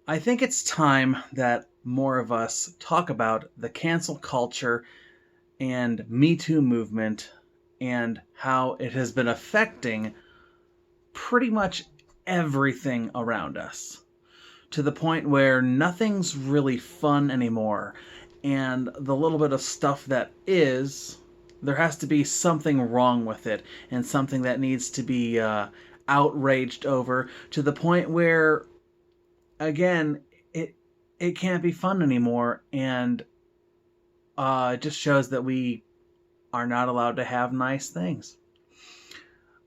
I think it's time that more of us talk about the cancel culture and Me Too movement and how it has been affecting pretty much everything around us to the point where nothing's really fun anymore. And the little bit of stuff that is, there has to be something wrong with it and something that needs to be outraged over to the point where, again, it can't be fun anymore. And it just shows that we are not allowed to have nice things.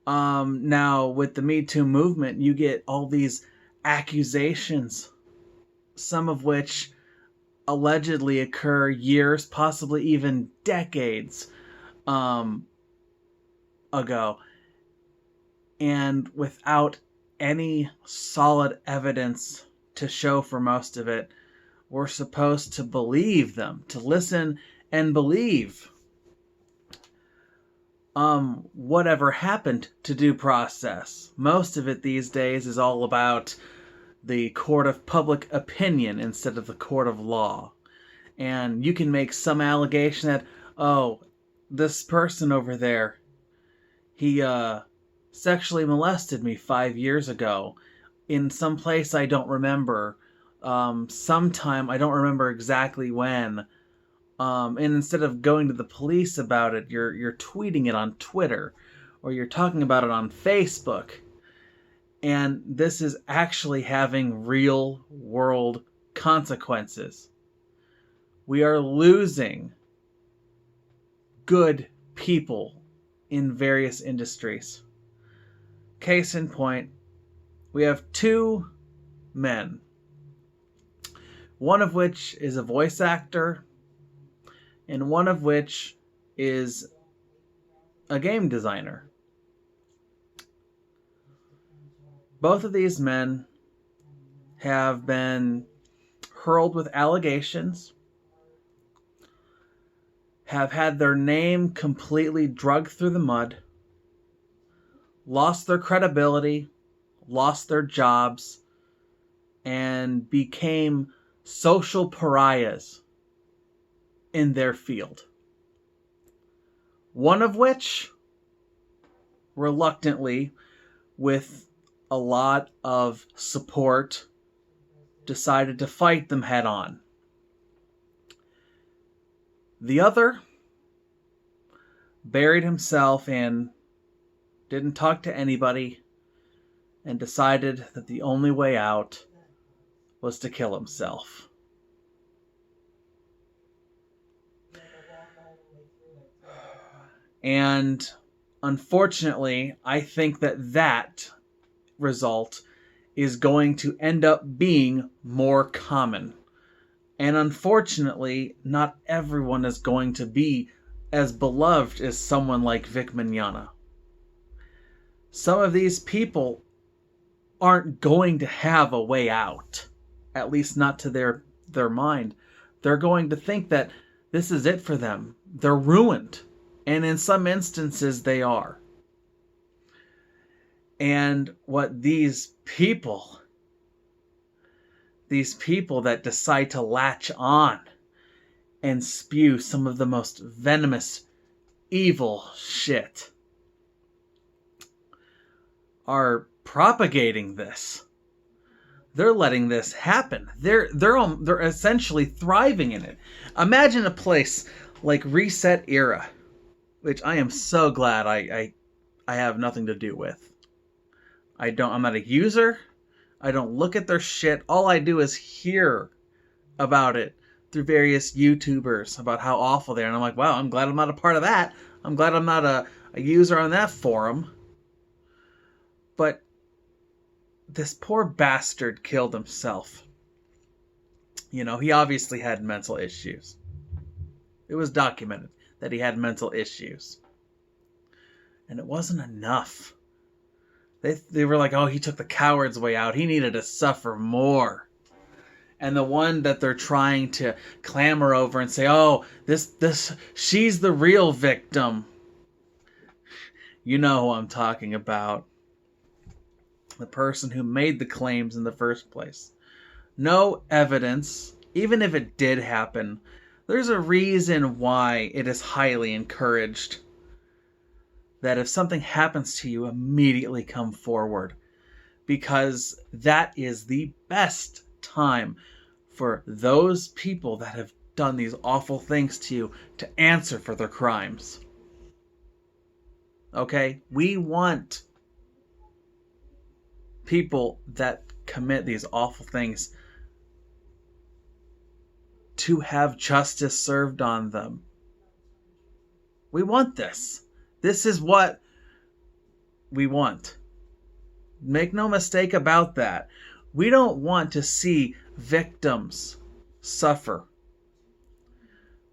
Now, with the Me Too movement, you get all these accusations, some of which allegedly occur years, possibly even decades ago, and without any solid evidence to show for most of it, we're supposed to believe them, to listen and believe. Whatever happened to due process? Most of it these days is all about the court of public opinion instead of the court of law. And you can make some allegation that, oh, this person over there, he sexually molested me 5 years ago in some place I don't remember, sometime I don't remember exactly when. And instead of going to the police about it, you're tweeting it on Twitter, or you're talking about it on Facebook. And this is actually having real world consequences. We are losing good people in various industries. Case in point, we have two men, one of which is a voice actor, and one of which is a game designer. Both of these men have been hurled with allegations, have had their name completely dragged through the mud, lost their credibility, lost their jobs, and became social pariahs in their field. One of which, reluctantly, with a lot of support, decided to fight them head on. The other buried himself and didn't talk to anybody, and decided that the only way out was to kill himself. And unfortunately, I think that result is going to end up being more common. And unfortunately, not everyone is going to be as beloved as someone like Vic Mignogna. Some of these people aren't going to have a way out, at least not to their mind. They're going to think that this is it for them. They're ruined. And in some instances, they are. And what these people that decide to latch on and spew some of the most venomous, evil shit are propagating this. They're letting this happen. They're essentially thriving in it. Imagine a place like Reset Era, which I am so glad I have nothing to do with. I'm not a user. I don't look at their shit. All I do is hear about it through various YouTubers about how awful they are. And I'm like, wow, I'm glad I'm not a part of that. I'm glad I'm not a user on that forum. But this poor bastard killed himself. You know, he obviously had mental issues. It was documented that he had mental issues. And it wasn't enough. They were like, oh, he took the coward's way out. He needed to suffer more. And the one that they're trying to clamor over and say, oh, she's the real victim. You know who I'm talking about. The person who made the claims in the first place. no evidence, even if it did happen, there's a reason why it is highly encouraged that if something happens to you, immediately come forward. Because that is the best time for those people that have done these awful things to you to answer for their crimes. Okay? We want people that commit these awful things to have justice served on them. We want this. This is what we want. Make no mistake about that. We don't want to see victims suffer.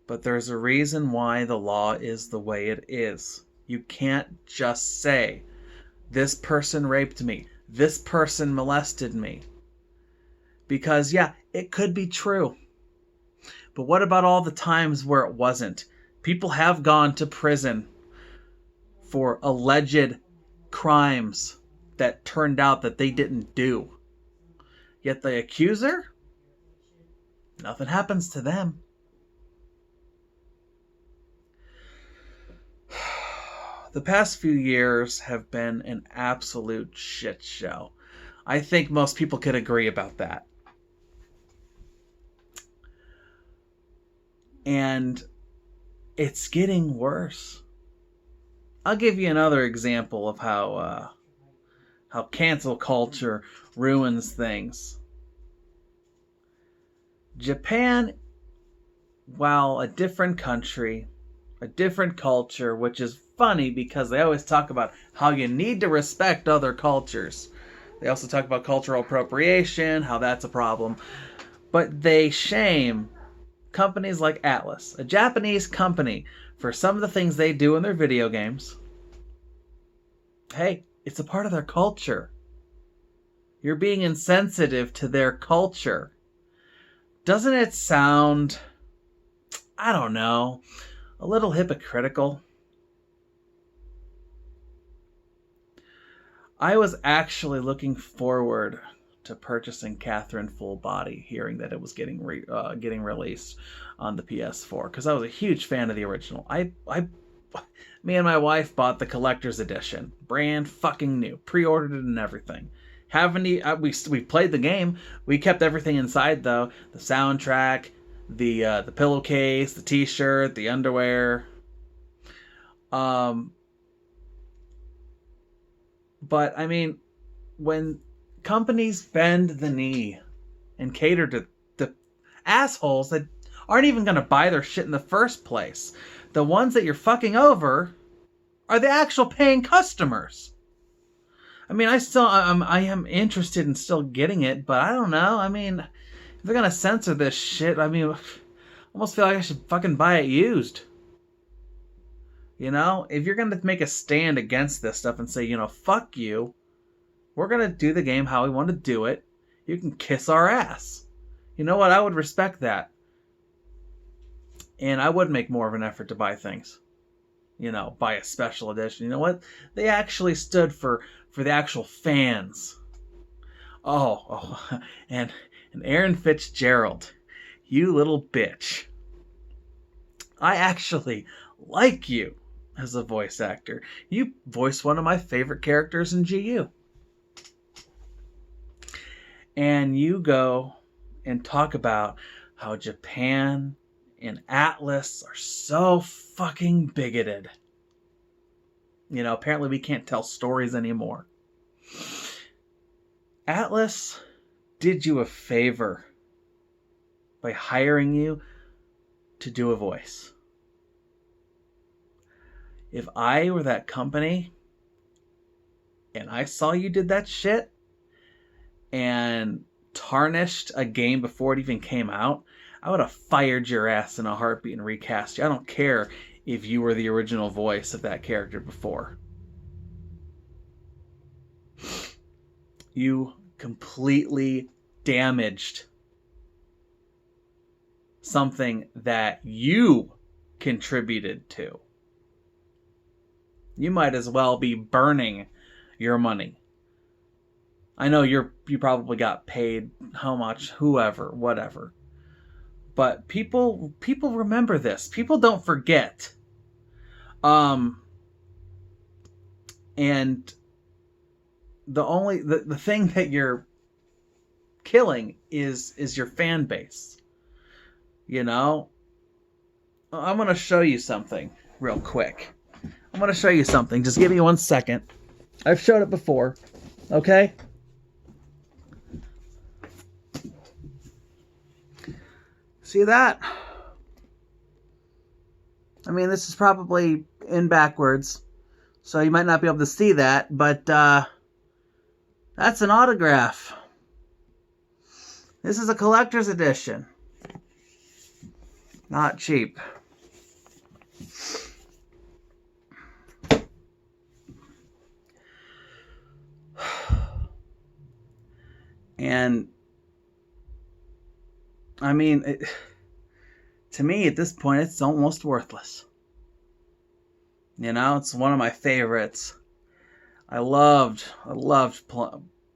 But there's a reason why the law is the way it is. You can't just say, this person raped me, this person molested me. Because, yeah, it could be true. But what about all the times where it wasn't? People have gone to prison for alleged crimes that turned out that they didn't do. Yet the accuser, nothing happens to them. The past few years have been an absolute shit show. I think most people could agree about that. And it's getting worse. I'll give you another example of how cancel culture ruins things. Japan, while a different country, a different culture, which is funny because they always talk about how you need to respect other cultures. They also talk about cultural appropriation, how that's a problem. But they shame companies like Atlas, a Japanese company, for some of the things they do in their video games. Hey, it's a part of their culture. You're being insensitive to their culture. Doesn't it sound, I don't know, a little hypocritical? I was actually looking forward to purchasing Catherine Full Body, hearing that it was getting released on the PS4, because I was a huge fan of the original. Me and my wife bought the collector's edition, brand fucking new, pre-ordered it and everything. We played the game. We kept everything inside though: the soundtrack, the pillowcase, the T-shirt, the underwear. But I mean, when companies bend the knee and cater to the assholes that aren't even going to buy their shit in the first place, the ones that you're fucking over are the actual paying customers. I mean, I am interested in still getting it, but I don't know. I mean, if they're going to censor this shit, I mean, I almost feel like I should fucking buy it used. You know, if you're going to make a stand against this stuff and say, you know, fuck you, we're going to do the game how we want to do it. You can kiss our ass. You know what? I would respect that. And I would make more of an effort to buy things. You know, buy a special edition. You know what? They actually stood for the actual fans. And Aaron Fitzgerald, you little bitch. I actually like you as a voice actor. You voiced one of my favorite characters in GU. And you go and talk about how Japan and Atlas are so fucking bigoted. You know, apparently we can't tell stories anymore. Atlas did you a favor by hiring you to do a voice. If I were that company and I saw you did that shit and tarnished a game before it even came out, I would have fired your ass in a heartbeat and recast you. I don't care if you were the original voice of that character before. You completely damaged something that you contributed to. You might as well be burning your money. I know you probably got paid how much, whoever, whatever. But people remember this. People don't forget. Um and the thing that you're killing is your fan base. You know? I'm going to show you something real quick. I'm going to show you something. Just give me 1 second. I've showed it before. Okay? See that? I mean, this is probably in backwards, so you might not be able to see that, but that's an autograph. This is a collector's edition. Not cheap. And I mean, to me at this point, it's almost worthless. You know, it's one of my favorites. I loved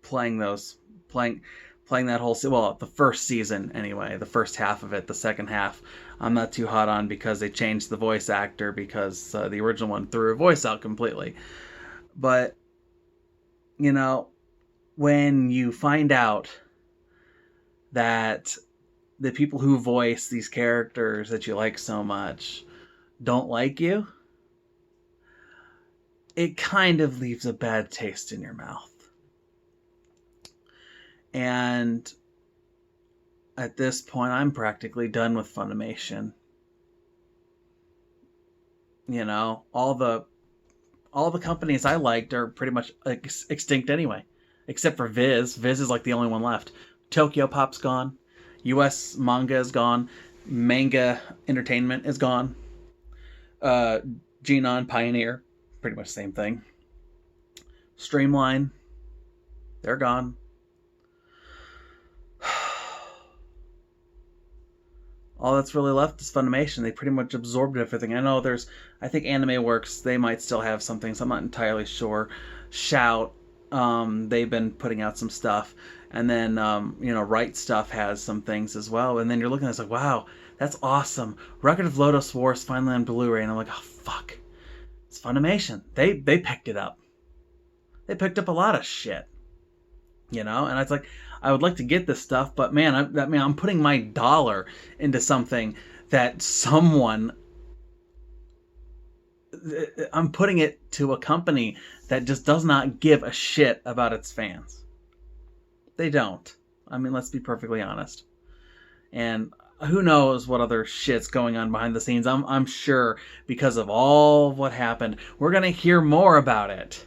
playing that whole the first season anyway, the first half of it. The second half, I'm not too hot on because they changed the voice actor because the original one threw her voice out completely. But you know, when you find out that the people who voice these characters that you like so much don't like you, it kind of leaves a bad taste in your mouth. And at this point, I'm practically done with Funimation. You know, all the companies I liked are pretty much extinct anyway, except for Viz. Viz is like the only one left. Tokyo Pop's gone. US Manga is gone. Manga Entertainment is gone. Genon, Pioneer, pretty much the same thing. Streamline, they're gone. All that's really left is Funimation. They pretty much absorbed everything. I know I think Anime Works, they might still have some things. I'm not entirely sure. Shout, they've been putting out some stuff. And then, Right Stuff has some things as well. And then you're looking at it, it's like, wow, that's awesome. Record of Lodoss War is finally on Blu-ray. And I'm like, oh, fuck. It's Funimation. They picked it up. They picked up a lot of shit. You know? And it's like, I would like to get this stuff, but man, I'm putting my dollar into something that I'm putting it to a company that just does not give a shit about its fans. They don't. I mean, let's be perfectly honest. And who knows what other shit's going on behind the scenes. I'm sure because of all of what happened, we're going to hear more about it.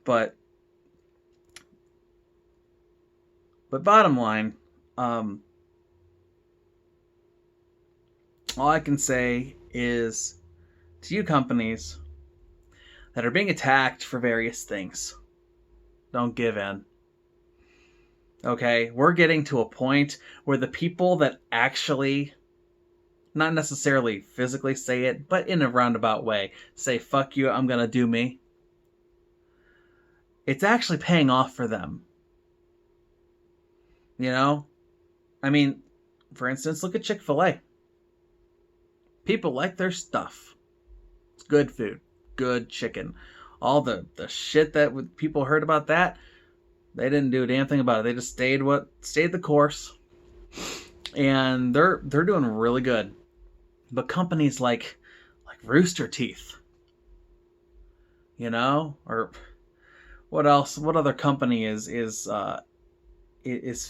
But bottom line, all I can say is to you companies that are being attacked for various things, don't give in. Okay? We're getting to a point where the people that actually, not necessarily physically say it, but in a roundabout way, say, fuck you, I'm gonna do me. It's actually paying off for them. You know? I mean, for instance, look at Chick-fil-A. People like their stuff. It's good food. Good chicken. All the shit that people heard about that, they didn't do a damn thing about it. They just stayed the course. And they're doing really good. But companies like Rooster Teeth, you know, or what else? What other company is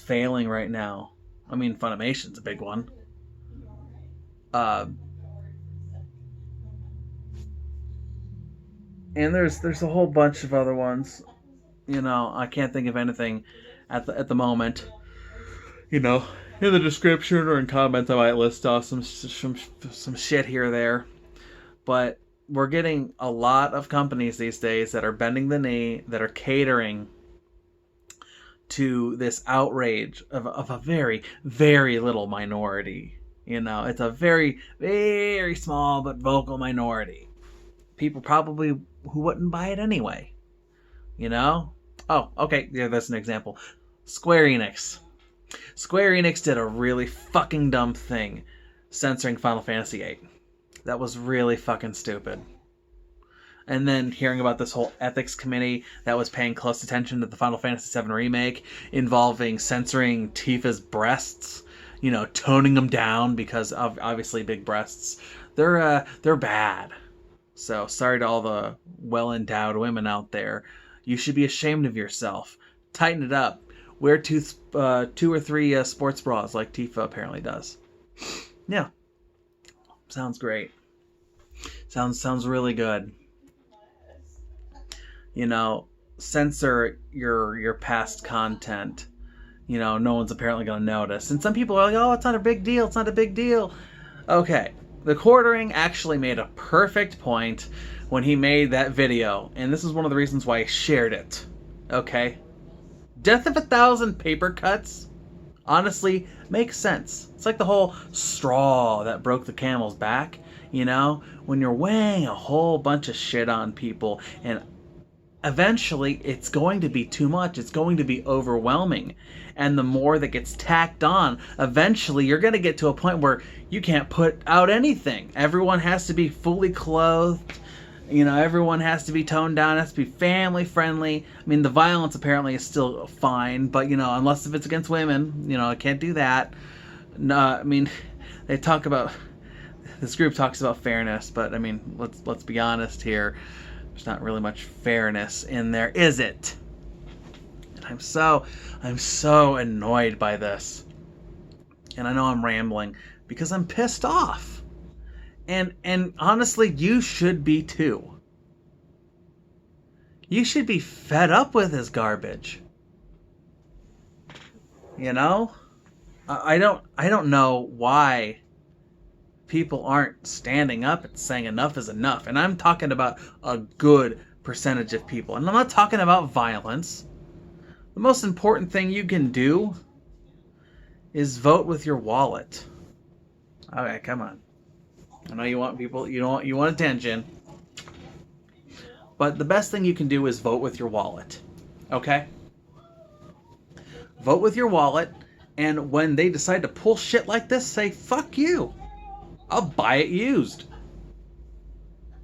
failing right now? I mean, Funimation's a big one. And there's a whole bunch of other ones. You know, I can't think of anything at the moment. You know, in the description or in comments, I might list off some shit here or there. But we're getting a lot of companies these days that are bending the knee, that are catering to this outrage of a very, very little minority. You know, it's a very, very small but vocal minority. people probably who wouldn't buy it anyway. You know? Oh, okay, yeah, that's an example. Square Enix. Square Enix did a really fucking dumb thing censoring Final Fantasy VIII. That was really fucking stupid. And then hearing about this whole ethics committee that was paying close attention to the Final Fantasy VII remake involving censoring Tifa's breasts, you know, toning them down because of obviously big breasts. They're bad. So sorry to all the well-endowed women out there. You should be ashamed of yourself. Tighten it up. Wear two or three sports bras like Tifa apparently does. Yeah, sounds great. Sounds really good. You know, censor your past content. You know, no one's apparently going to notice. And some people are like, oh, it's not a big deal. It's not a big deal. Okay, the Quartering actually made a perfect point when he made that video. And this is one of the reasons why I shared it. Okay? Death of 1,000 paper cuts, honestly, makes sense. It's like the whole straw that broke the camel's back. You know? When you're weighing a whole bunch of shit on people and eventually it's going to be too much. It's going to be overwhelming. And the more that gets tacked on, eventually you're going to get to a point where you can't put out anything. Everyone has to be fully clothed. You know, everyone has to be toned down. It has to be family friendly. I mean, the violence apparently is still fine, but, you know, unless if it's against women, you know, I can't do that. No, I mean, they talk about, this group talks about fairness, but, I mean, let's be honest here. There's not really much fairness in there, is it? And I'm so annoyed by this. And I know I'm rambling because I'm pissed off. And honestly, you should be too. You should be fed up with this garbage. You know? I don't know why people aren't standing up and saying enough is enough. And I'm talking about a good percentage of people. And I'm not talking about violence. The most important thing you can do is vote with your wallet. Okay, come on. I know you want people, you want attention. But the best thing you can do is vote with your wallet. Okay? Vote with your wallet, and when they decide to pull shit like this, say, fuck you. I'll buy it used.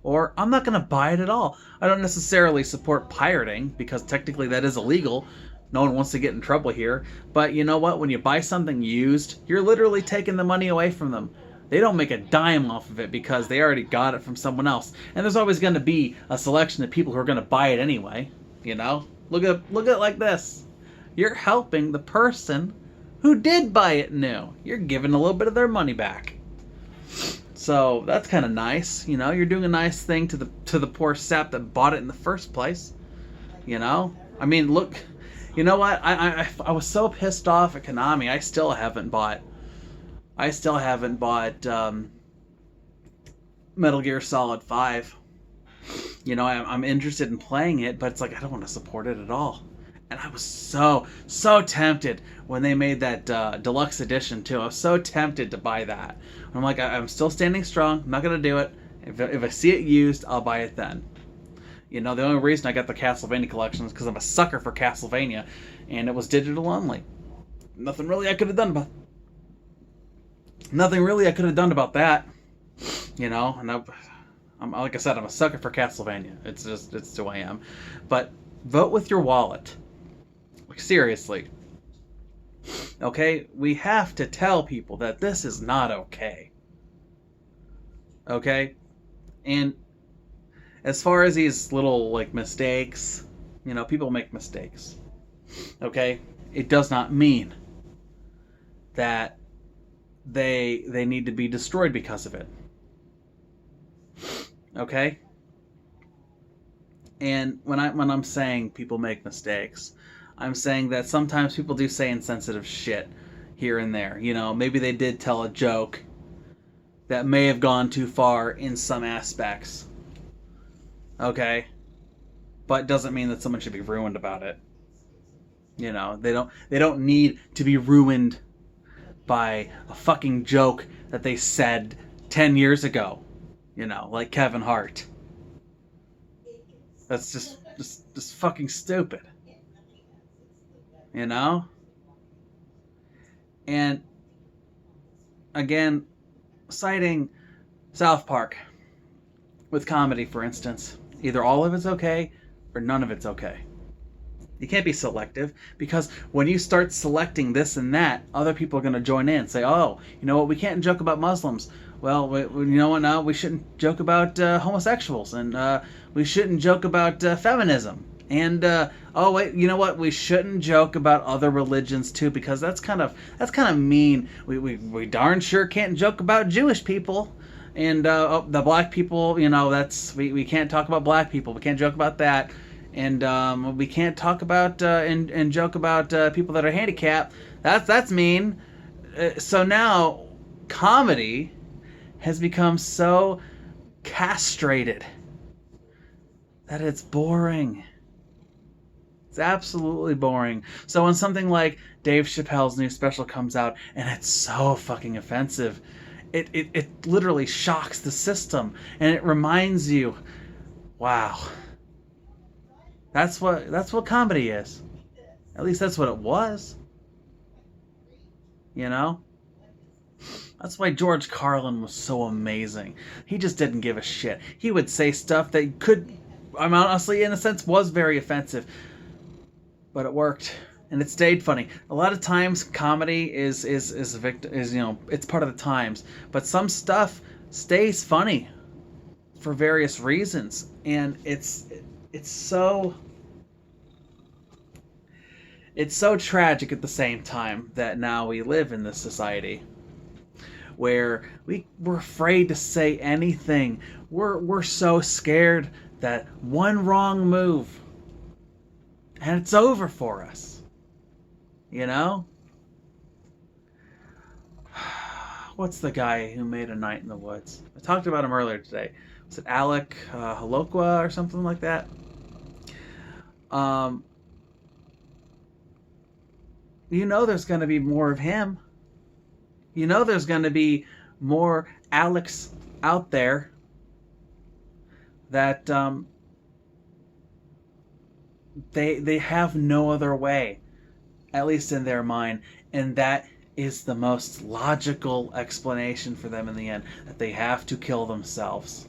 Or I'm not going to buy it at all. I don't necessarily support pirating, because technically that is illegal. No one wants to get in trouble here. But you know what? When you buy something used, you're literally taking the money away from them. They don't make a dime off of it because they already got it from someone else. And there's always going to be a selection of people who are going to buy it anyway. You know? Look at it like this. You're helping the person who did buy it new. You're giving a little bit of their money back. So that's kind of nice. You know, you're doing a nice thing to the poor sap that bought it in the first place. You know? I mean, look, you know what? I was so pissed off at Konami. I still haven't bought Metal Gear Solid 5. You know, I'm interested in playing it, but it's like I don't want to support it at all. And I was so tempted when they made that deluxe edition too. I was so tempted to buy that. I'm like, I'm still standing strong. I'm not gonna do it. If I see it used, I'll buy it then. You know, the only reason I got the Castlevania collection is because I'm a sucker for Castlevania, and it was digital only. Nothing really I could have done about that. You know, and I'm like I said, I'm a sucker for Castlevania. It's who I am. But vote with your wallet. Like, seriously. Okay? We have to tell people that this is not okay. Okay? And as far as these little, like, mistakes, you know, people make mistakes. Okay? It does not mean that they need to be destroyed because of it. Okay? And when I'm saying people make mistakes, I'm saying that sometimes people do say insensitive shit here and there. You know, maybe they did tell a joke that may have gone too far in some aspects. Okay? But doesn't mean that someone should be ruined about it. You know, they don't need to be ruined by a fucking joke that they said 10 years ago. You know, like Kevin Hart. That's just fucking stupid. You know? And again, citing South Park with comedy, for instance, either all of it's okay or none of it's okay. You can't be selective, because when you start selecting this and that, other people are going to join in and say, oh, you know what, we can't joke about Muslims. Well, you know what, now we shouldn't joke about homosexuals, and we shouldn't joke about feminism. And oh wait, you know what? We shouldn't joke about other religions too, because that's kind of mean. We darn sure can't joke about Jewish people, and the black people. You know, that's we can't talk about black people. We can't joke about that, and we can't talk about and joke about people that are handicapped. That's mean. So now comedy has become so castrated that it's boring. It's absolutely boring. So when something like Dave Chappelle's new special comes out and it's so fucking offensive, it literally shocks the system, and it reminds you, wow, that's what comedy is. At least that's what it was. You know? That's why George Carlin was so amazing. He just didn't give a shit. He would say stuff that could, honestly, in a sense, was very offensive. But it worked, and it stayed funny. A lot of times, comedy is you know, it's part of the times. But some stuff stays funny for various reasons, and it's so tragic at the same time that now we live in this society where we're afraid to say anything. We're so scared that one wrong move and it's over for us. You know? What's the guy who made A Night in the Woods? I talked about him earlier today. Was it Alec Holokwa or something like that? You know there's going to be more of him. You know there's going to be more Alex out there that they have no other way, at least in their mind, and that is the most logical explanation for them in the end, that they have to kill themselves.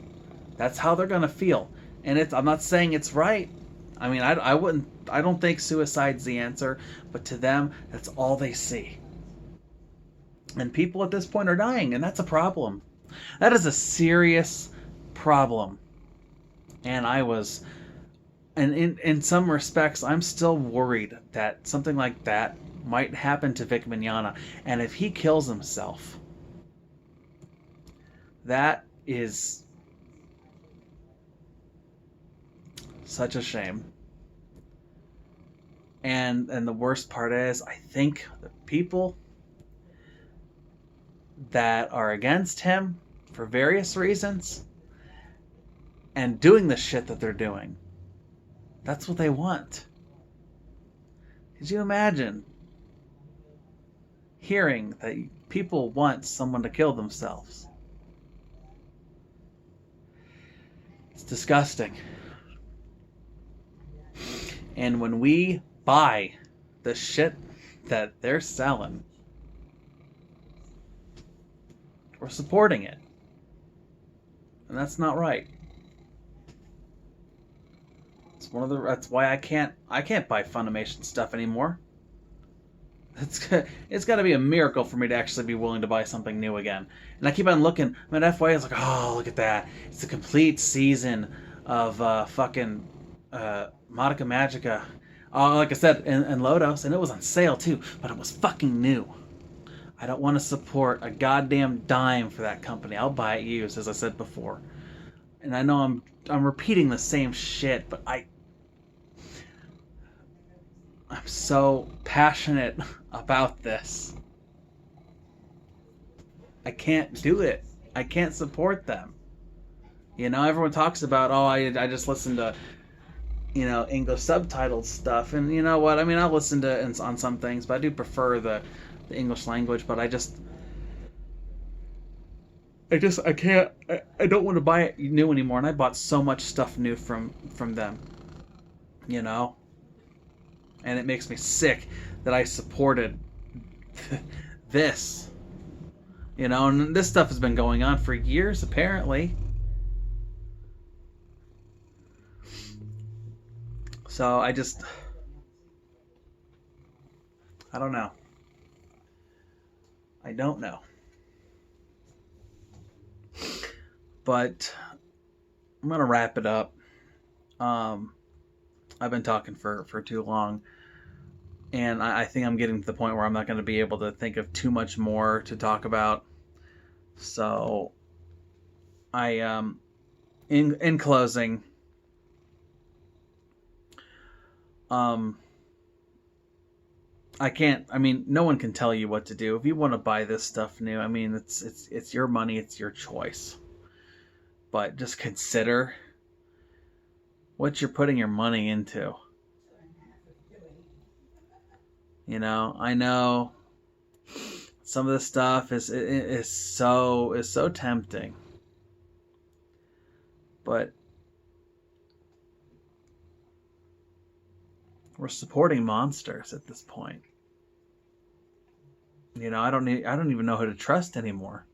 That's how they're going to feel. And I'm not saying it's right. I mean, I don't think suicide's the answer, but to them, that's all they see. And people at this point are dying, and that's a problem. That is a serious problem. And in some respects, I'm still worried that something like that might happen to Vic Mignogna. And if he kills himself, that is such a shame. And the worst part is, I think the people that are against him for various reasons and doing the shit that they're doing, that's what they want. Could you imagine hearing that people want someone to kill themselves? It's disgusting. And when we buy the shit that they're selling, we're supporting it. And that's not right. That's why I can't buy Funimation stuff anymore. It's got to be a miracle for me to actually be willing to buy something new again. And I keep on looking. I'm at FYE. I was like, oh, look at that! It's a complete season of fucking Madoka Magica. Like I said, in Lodos, and it was on sale too. But it was fucking new. I don't want to support a goddamn dime for that company. I'll buy it used, as I said before. And I know I'm repeating the same shit, but I'm so passionate about this. I can't do it. I can't support them. You know, everyone talks about, oh, I just listen to, you know, English subtitled stuff. And you know what? I mean, I'll listen to on some things, but I do prefer the English language. But I can't. I don't want to buy it new anymore. And I bought so much stuff new from them. you know? And it makes me sick that I supported this, you know? And this stuff has been going on for years, apparently. So I don't know. I don't know. But I'm going to wrap it up. I've been talking for too long. And I think I'm getting to the point where I'm not going to be able to think of too much more to talk about. So in closing, I can't. I mean, no one can tell you what to do. If you want to buy this stuff new, I mean, it's your money, it's your choice. But just consider what you're putting your money into. You know, I know some of this stuff is so tempting, but we're supporting monsters at this point. You know, I don't even know who to trust anymore.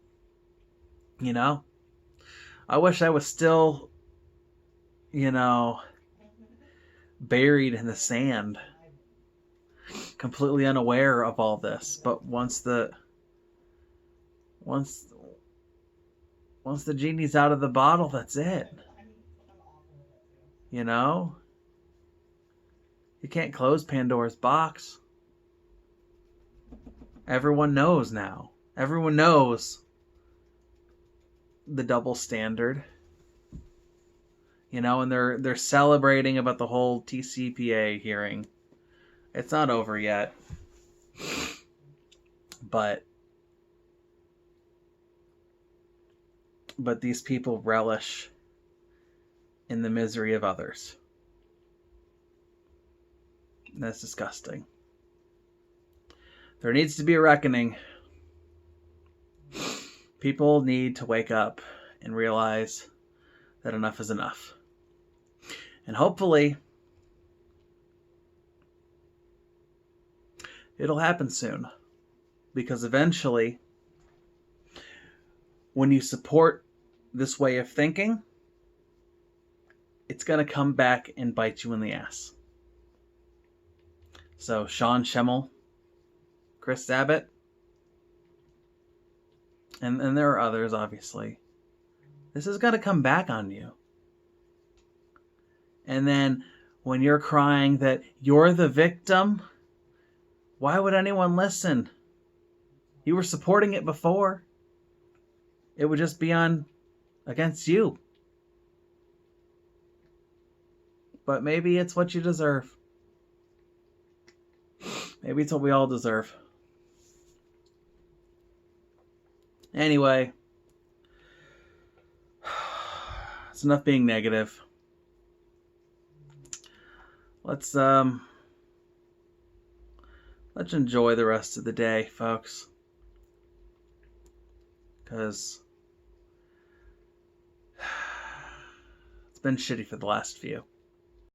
You know, I wish I was still, you know, buried in the sand, completely unaware of all this. But once the genie's out of the bottle, that's it. You know, you can't close Pandora's box. Everyone knows now. Everyone knows the double standard. You know, and they're celebrating about the whole TCPA hearing. It's not over yet. But these people relish in the misery of others. That's disgusting. There needs to be a reckoning. People need to wake up and realize that enough is enough. And hopefully, it'll happen soon. Because eventually, when you support this way of thinking, it's going to come back and bite you in the ass. So, Sean Schemmel, Chris Abbott, and there are others, obviously. This is going to come back on you. And then when you're crying that you're the victim, why would anyone listen? You were supporting it before. It would just be on against you. But maybe it's what you deserve. Maybe it's what we all deserve. Anyway, it's enough being negative. Let's enjoy the rest of the day, folks. Because it's been shitty for the last few.